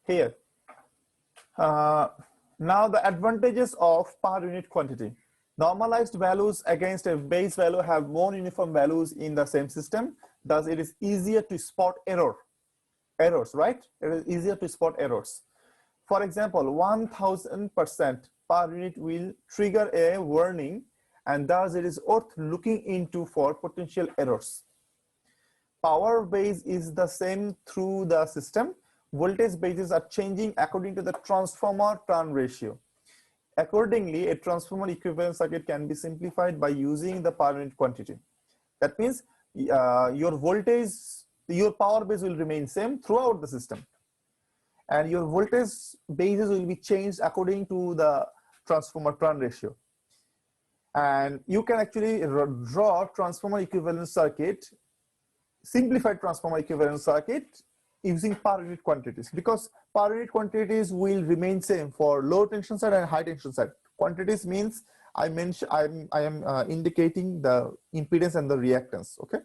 here. Now the advantages of per unit quantity. Normalized values against a base value have more uniform values in the same system. Thus, it is easier to spot errors, right? It is easier to spot errors. For example, 1000% per unit will trigger a warning, and thus it is worth looking into for potential errors. Power base is the same through the system. Voltage bases are changing according to the transformer turn ratio. Accordingly, a transformer equivalent circuit can be simplified by using the per unit quantity. That means your voltage, your power base will remain same throughout the system, and your voltage bases will be changed according to the transformer turn ratio. And you can actually draw transformer equivalent circuit, simplified transformer equivalent circuit using per unit quantities, because per unit quantities will remain same for low tension side and high tension side. Quantities means I am indicating the impedance and the reactance. Okay.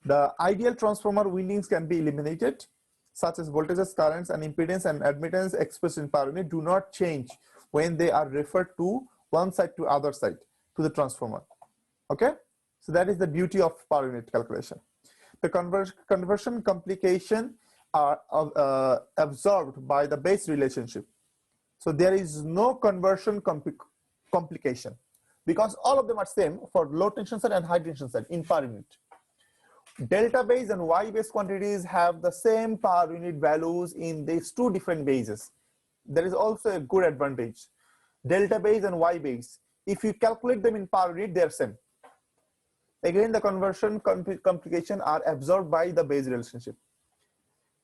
The ideal transformer windings can be eliminated, such as voltages, currents, and impedance and admittance expressed in per unit do not change when they are referred to one side to other side to the transformer. Okay. So that is the beauty of per unit calculation. The conversion complication are absorbed by the base relationship. So there is no conversion complication because all of them are same for low tension side and high tension side in per unit. Delta base and Y base quantities have the same per unit values in these two different bases. There is also a good advantage. Delta base and Y base, if you calculate them in per unit, they are same. Again, the conversion complication are absorbed by the base relationship.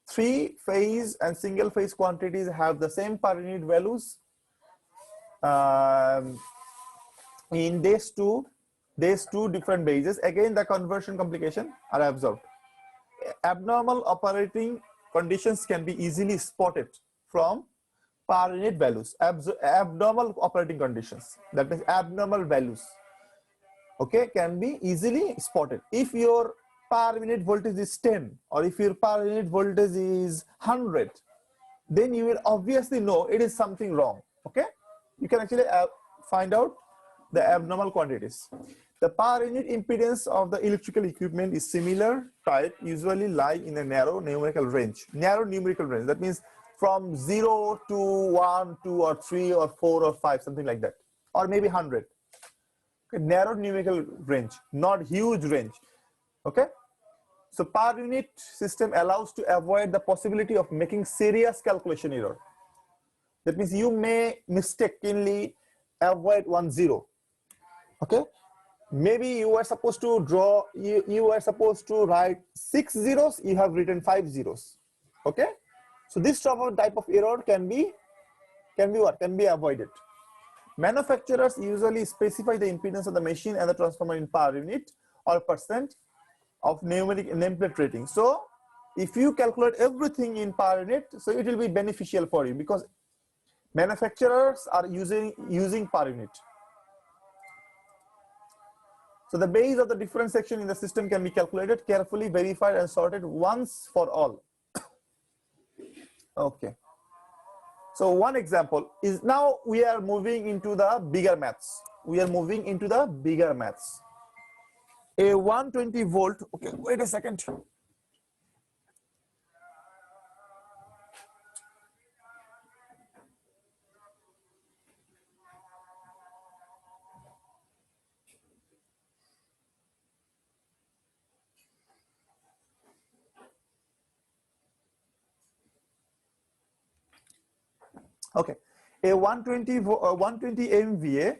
Three phase and single phase quantities have the same per unit values in these two different bases. Again, the conversion complication are absorbed. Abnormal operating conditions can be easily spotted from per unit values. Abnormal operating conditions, that means abnormal values, okay, can be easily spotted. If your per unit voltage is 10 or if your per unit voltage is 100, then you will obviously know it is something wrong. Okay, you can actually find out the abnormal quantities. The per unit impedance of the electrical equipment is similar type, usually lie in a narrow numerical range. Narrow numerical range, that means from 0 to 1, 2 or 3 or 4 or 5, something like that, or maybe 100. Okay, narrow numerical range, not huge range. Okay, so per unit system allows to avoid the possibility of making serious calculation error. That means you may mistakenly avoid 1 0. Okay, maybe you were supposed to draw, you were supposed to write 6 zeros, you have written 5 zeros. Okay, so this type of error can be avoided. Manufacturers usually specify the impedance of the machine and the transformer in per unit or percent of numeric nameplate rating. So if you calculate everything in per unit, so it will be beneficial for you because manufacturers are using per unit. So the base of the different section in the system can be calculated, carefully verified and sorted once for all. Okay. So one example is, now we are moving into the bigger maths. A 120 volt, okay, wait a second. Okay, a 120 MVA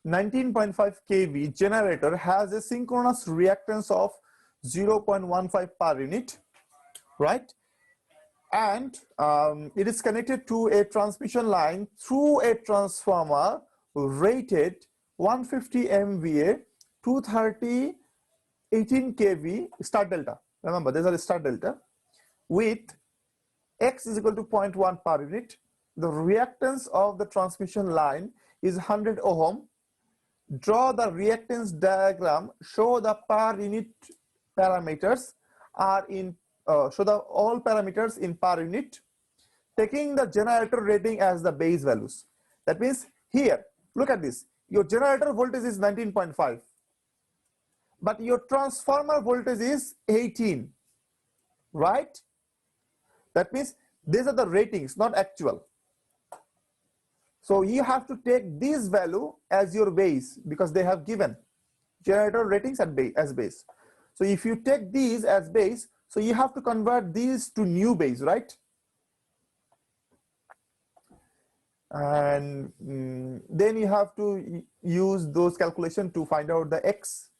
19.5 kV generator has a synchronous reactance of 0.15 per unit, right? And it is connected to a transmission line through a transformer rated 150 MVA 230 18 kV start delta. Remember, there's a start delta with X is equal to 0.1 per unit. The reactance of the transmission line is 100 ohm. Draw the reactance diagram. Show the per unit parameters are in show the all parameters in per unit, taking the generator rating as the base values. That means here, look at this. Your generator voltage is 19.5, but your transformer voltage is 18, right? That means these are the ratings, not actual. So you have to take this value as your base because they have given generator ratings as base. So if you take these as base, so you have to convert these to new base, right? And then you have to use those calculations to find out the X.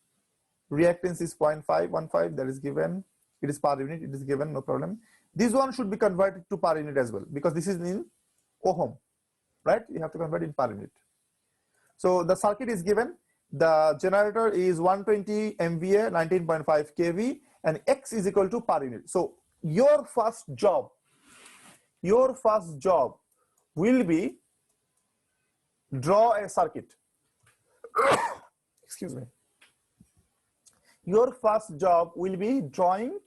Reactance is 0.515, that is given. It is per unit, it is given, no problem. This one should be converted to per unit as well because this is in ohm, right? You have to convert in per unit. So the circuit is given. The generator is 120 MVA, 19.5 kV, and X is equal to per unit. So your first job will be draw a circuit. Excuse me. Your first job will be drawing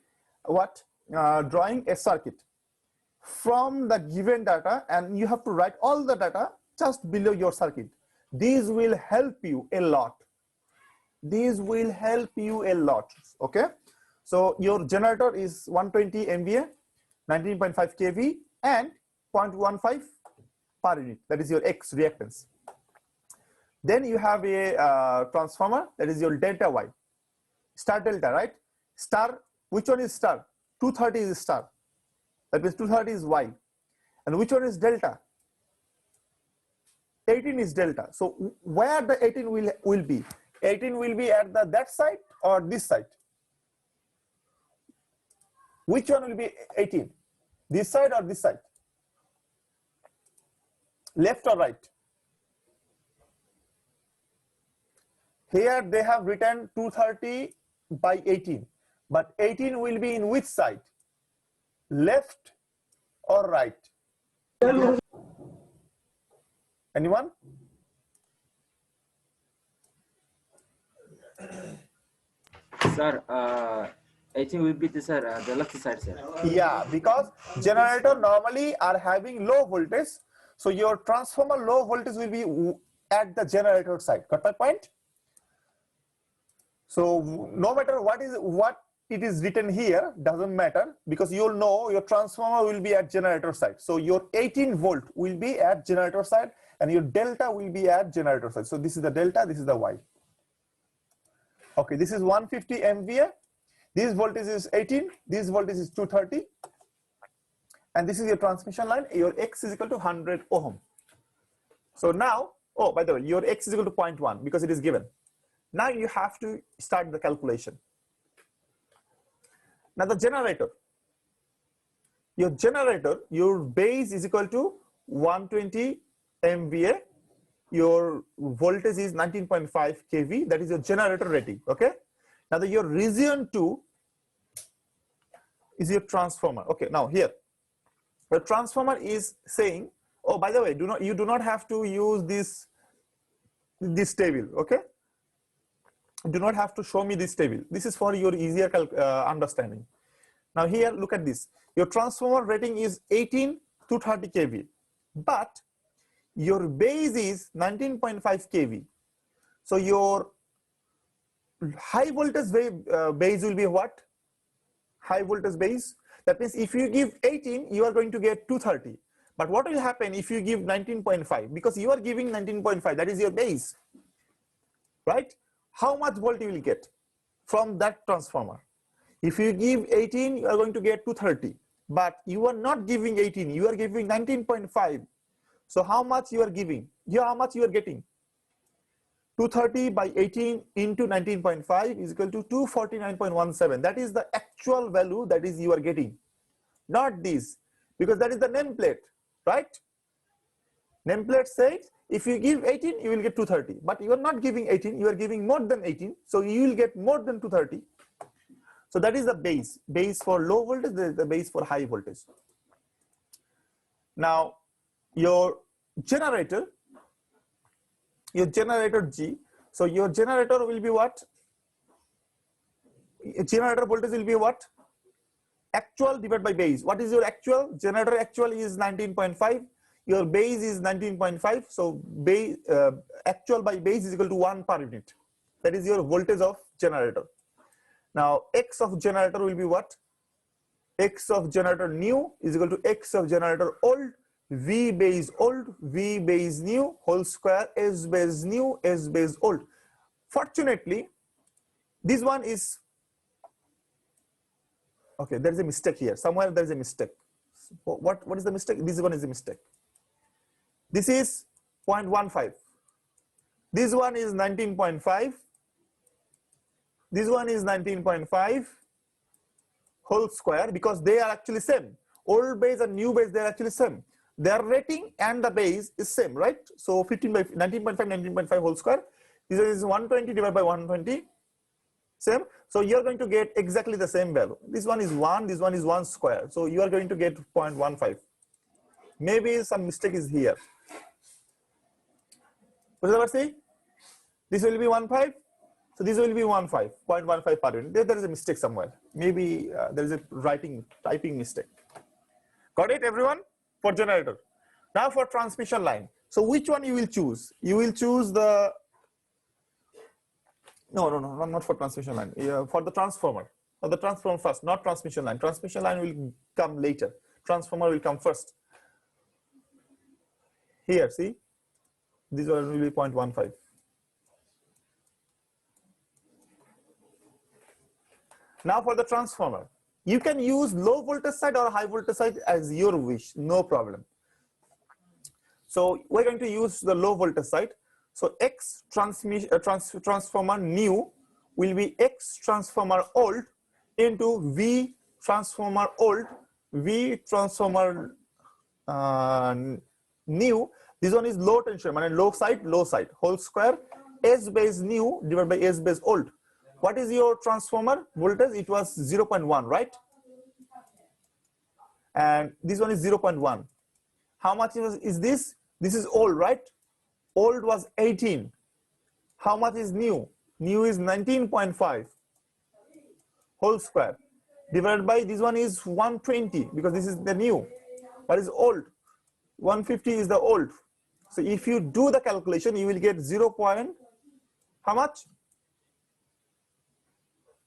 what? Drawing a circuit from the given data, and you have to write all the data just below your circuit. These will help you a lot. These will help you a lot. Okay. So your generator is 120 MVA, 19.5 kV, and 0.15 per unit. That is your X reactance. Then you have a transformer. That is your delta Y. Star delta, right? Star, which one is star? 230 is star. That means 230 is Y. And which one is delta? 18 is delta. So where the 18 will be? 18 will be at that side or this side? Which one will be 18? This side or this side? Left or right? Here they have written 230 by 18, but 18 will be in which side? Left or right? Anyone? Sir, 18 will be the left side, sir. Yeah, because generator normally are having low voltage, so your transformer low voltage will be at the generator side. Got my point? So no matter what it is written here, doesn't matter, because you'll know your transformer will be at generator side. So your 18 volt will be at generator side and your delta will be at generator side. So this is the delta, this is the Y. Okay, this is 150 MVA. This voltage is 18, this voltage is 230. And this is your transmission line. Your X is equal to 100 ohm. So now, oh, by the way, your X is equal to 0.1 because it is given. Now you have to start the calculation. Now the generator, your base is equal to 120 MVA. Your voltage is 19.5 kV. That is your generator rating. Okay. Now your region 2 is your transformer. Okay. Now here, the transformer is saying, oh, by the way, you do not have to use this table. Okay. Do not have to show me this table. This is for your easier understanding. Now here, look at this. Your transformer rating is 18 to 30 kV, but your base is 19.5 kV. So your high voltage base will be what? High voltage base. That means if you give 18, you are going to get 230. But what will happen if you give 19.5? Because you are giving 19.5, that is your base, right? How much volt you will get from that transformer? If you give 18, you are going to get 230. But you are not giving 18, you are giving 19.5. So how much you are giving? Here, how much you are getting? 230 by 18 into 19.5 is equal to 249.17. That is the actual value that is you are getting. Not this, because that is the nameplate, right? Nameplate says if you give 18, you will get 230. But you are not giving 18, you are giving more than 18. So you will get more than 230. So that is the base. Base for low voltage, that is the base for high voltage. Now, your generator G. So your generator will be what? Generator voltage will be what? Actual divided by base. What is your actual? Generator actual is 19.5. Your base is 19.5. So base, actual by base is equal to 1 per unit. That is your voltage of generator. Now X of generator will be what? X of generator new is equal to X of generator old, V base old, V base new whole square, S base new, S base old. Fortunately, this one is, okay, there is a mistake here. Somewhere there is a mistake. What is the mistake? This one is a mistake. This is 0.15. This one is 19.5. This one is 19.5 whole square, because they are actually same. Old base and new base, they are actually same. Their rating and the base is same, right? So 15 by 19.5, 19.5 whole square. This is 120 divided by 120. Same. So you are going to get exactly the same value. This one is 1, this one is 1 square. So you are going to get 0.15. Maybe some mistake is here. What is the say? This will be 1.5. So this will be 0.15 per unit. There is a mistake somewhere. Maybe there is a typing mistake. Got it, everyone? For generator. Now for transmission line. So which one you will choose? You will choose the, no, not for transmission line. For the transformer. For the transformer first, not transmission line. Transmission line will come later. Transformer will come first. Here, see? This one will be 0.15. Now for the transformer, you can use low voltage side or high voltage side as your wish, no problem. So we're going to use the low voltage side. So X transformer new will be X transformer old into V transformer old, V transformer new. This one is low tension, and low side, whole square, S base new divided by S base old. What is your transformer voltage? It was 0.1, right? And this one is 0.1. How much is this? This is old, right? Old was 18. How much is new? New is 19.5 whole square divided by, this one is 120 because this is the new. What is old? 150 is the old. So if you do the calculation, you will get 0. How much?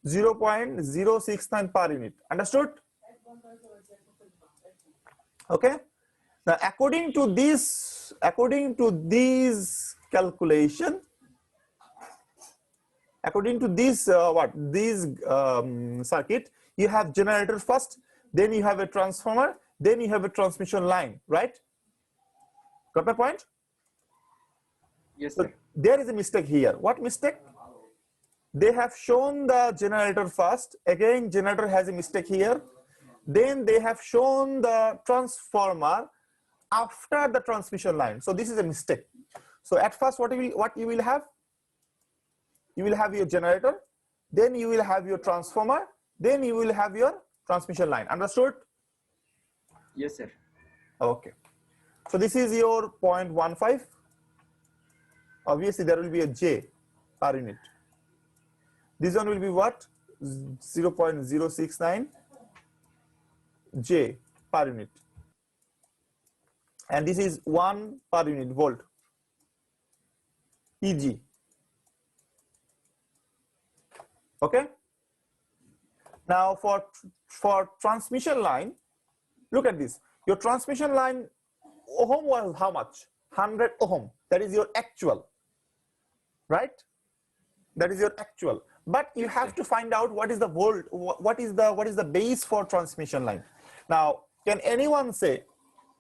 0.069 per unit. Understood? Okay. Now, according to this calculation, according to this circuit, you have generator first, then you have a transformer, then you have a transmission line, right? Got my point? Yes, sir. So there is a mistake here. What mistake? They have shown the generator first. Again, generator has a mistake here. Then they have shown the transformer after the transmission line. So this is a mistake. So at first, what you will have? You will have your generator, then you will have your transformer, then you will have your transmission line. Understood? Yes, sir. Okay. So this is your 0.15. Obviously, there will be a J per unit. This one will be what? 0.069 J per unit. And this is 1 per unit volt, EG. Okay. Now for transmission line, look at this. Your transmission line ohm was how much? 100 ohm. That is your actual, right? That is your actual. But you have to find out what is the volt, what is the base for transmission line. Now, can anyone say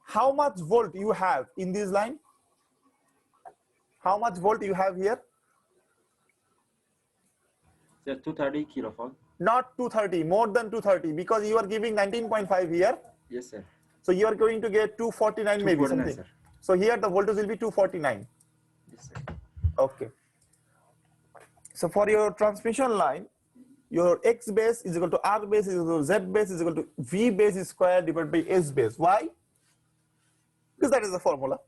how much volt you have in this line? How much volt you have here? Sir, 230 kilovolt. Not 230, more than 230, because you are giving 19.5 here. Yes, sir. So you are going to get 249 maybe 249, something. sir. So here the voltage will be 249. Yes, sir. Okay. So for your transmission line, your X base is equal to R base is equal to Z base is equal to V base square divided by S base. Why? Because that is the formula.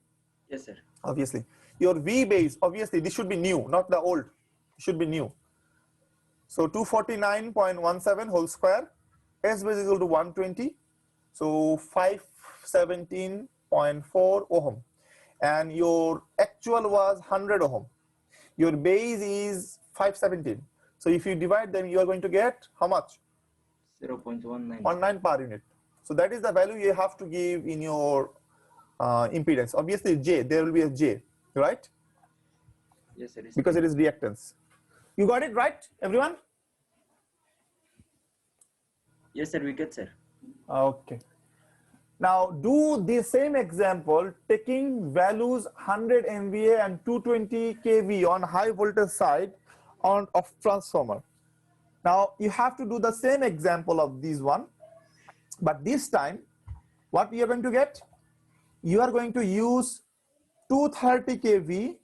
Yes, sir. Obviously. Your V base, obviously this should be new, not the old. It should be new. So 249.17 whole square S base is equal to 120, so 517.4 ohm, and your actual was 100 ohm. Your base is 517. So if you divide them, you are going to get how much? 0.19. 19 per unit. So that is the value you have to give in your impedance. Obviously, J, there will be a J, right? Yes, sir. Because it is reactance. You got it right, everyone? Yes, sir. We get, sir. Okay. Now do the same example taking values 100 MVA and 220 kV on high voltage side of transformer. Now you have to do the same example of this one, but this time what you are going to get? You are going to use 230 kV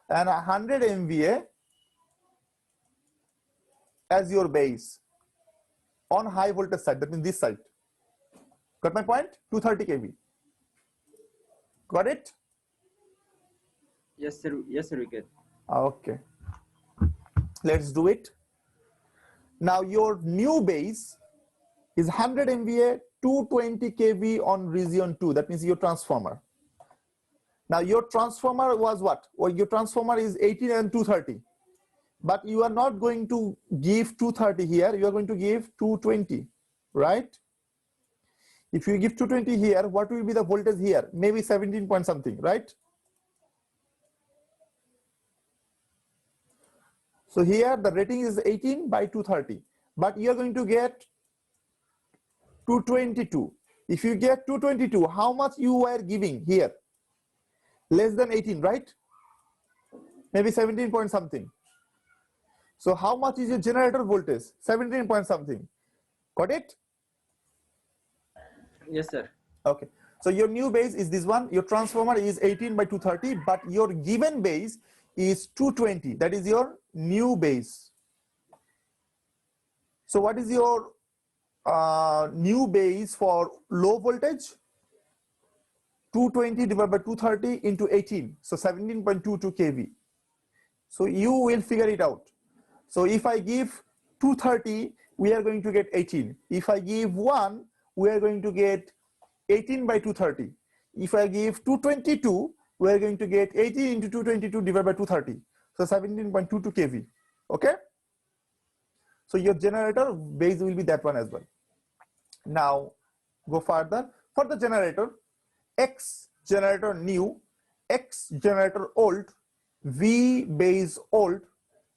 and 100 MVA as your base on high voltage side, that means this side. Got my point? 230 kV. Got it? Yes, sir. Yes, sir. We get. Okay. Let's do it. Now your new base is 100 MVA, 220 kV on region 2. That means your transformer. Now your transformer was what? Well, your transformer is 18 and 230. But you are not going to give 230 here. You are going to give 220, right? If you give 220 here, what will be the voltage here? Maybe 17 point something, right? So here the rating is 18 by 230, but you are going to get 222. If you get 222, how much you are giving here? Less than 18, right? Maybe 17 point something. So how much is your generator voltage? 17 point something. Got it? Yes, sir. Okay. So your new base is this one. Your transformer is 18 by 230, but your given base is 220. That is your new base. So what is your new base for low voltage? 220 divided by 230 into 18. So 17.22 kV. So you will figure it out. So if I give 230, we are going to get 18. If I give 1, we are going to get 18 by 230. If I give 222, we are going to get 18 into 222 divided by 230. So 17.22 kV. Okay? So your generator base will be that one as well. Now go further. For the generator, X generator new, X generator old, V base old,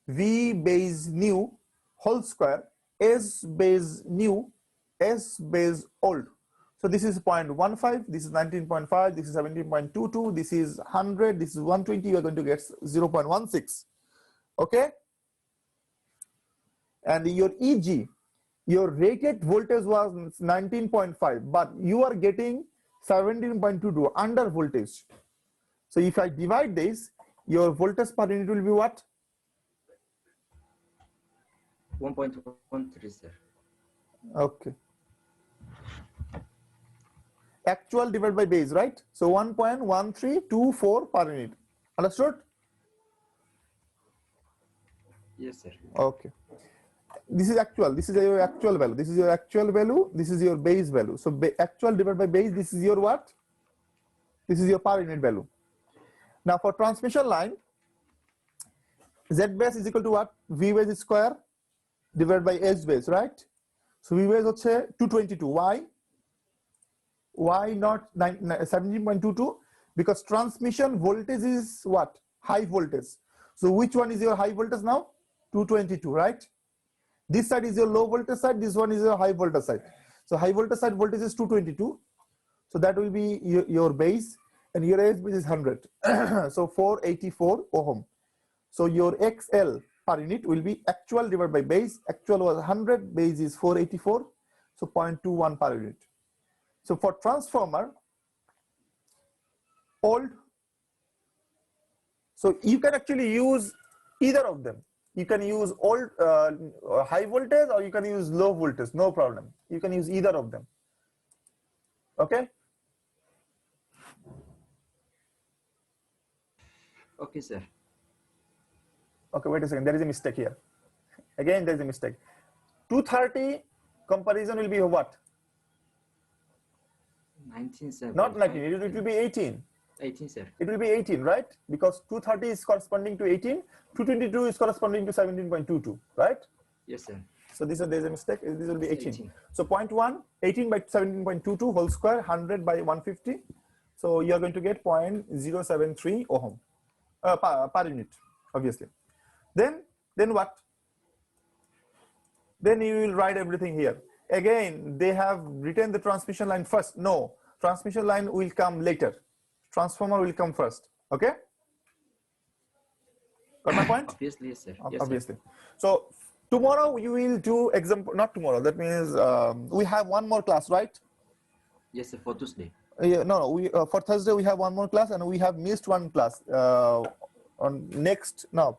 V base new whole square, S base new, S base old. So this is 0.15, this is 19.5, this is 17.22, this is 100, this is 120, you are going to get 0.16. Okay? And your EG, your rated voltage was 19.5, but you are getting 17.22 under voltage. So if I divide this, your voltage per unit will be what? 1.13, sir. Okay. Actual divided by base, right? So 1.1324 per unit. Understood? Yes, sir. Okay. This is actual. This is your actual value. This is your actual value. This is your base value. So actual divided by base, this is your what? This is your per unit value. Now for transmission line, Z base is equal to what? V base square divided by S base, right? So V base is 222. Why? Why not 17.22? Because transmission voltage is what? High voltage. So which one is your high voltage now? 222, right? This side is your low voltage side. This one is your high voltage side. So high voltage side voltage is 222. So that will be your base, and your S base is 100. So 484 ohm. So your XL per unit will be actual divided by base. Actual was 100, base is 484. So 0.21 per unit. So for transformer, old, so you can actually use either of them. You can use old high voltage, or you can use low voltage, no problem. You can use either of them. Okay? Okay, sir. Okay, wait a second. There is a mistake here. Again, there is a mistake. 230 comparison will be what? 19, sir. Not 19, it will be 18. 18, sir. It will be 18, right? Because 230 is corresponding to 18, 222 is corresponding to 17.22, right? Yes, sir. So there's a mistake. This will be 18. 18. So point 1, 18 by 17.22 whole square, 100 by 150. So you are going to get 0.073 ohm per unit, obviously. Then what? Then you will write everything here. Again, they have written the transmission line first. No, transmission line will come later. Transformer will come first. Okay? Got my point? Obviously, yes, sir. Yes, Obviously. sir. So tomorrow you will do example, not tomorrow. That means we have one more class, right? Yes, sir. For Tuesday. Yeah, no, we for Thursday we have one more class, and we have missed one class on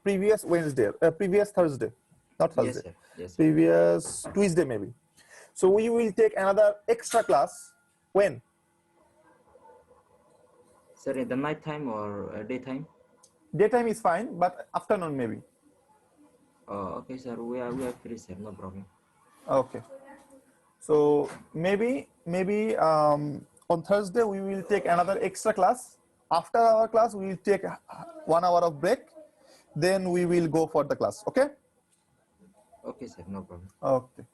previous Wednesday, previous Thursday, not Thursday. Yes, sir. Yes, sir. Previous Tuesday maybe. So we will take another extra class. When? Sir, in the night time or daytime? Daytime is fine, but afternoon maybe. Okay, sir. We are free, sir. No problem. Okay. So maybe on Thursday we will take another extra class. After our class, we will take 1 hour of break. Then we will go for the class. Okay. Okay, sir. No problem. Okay.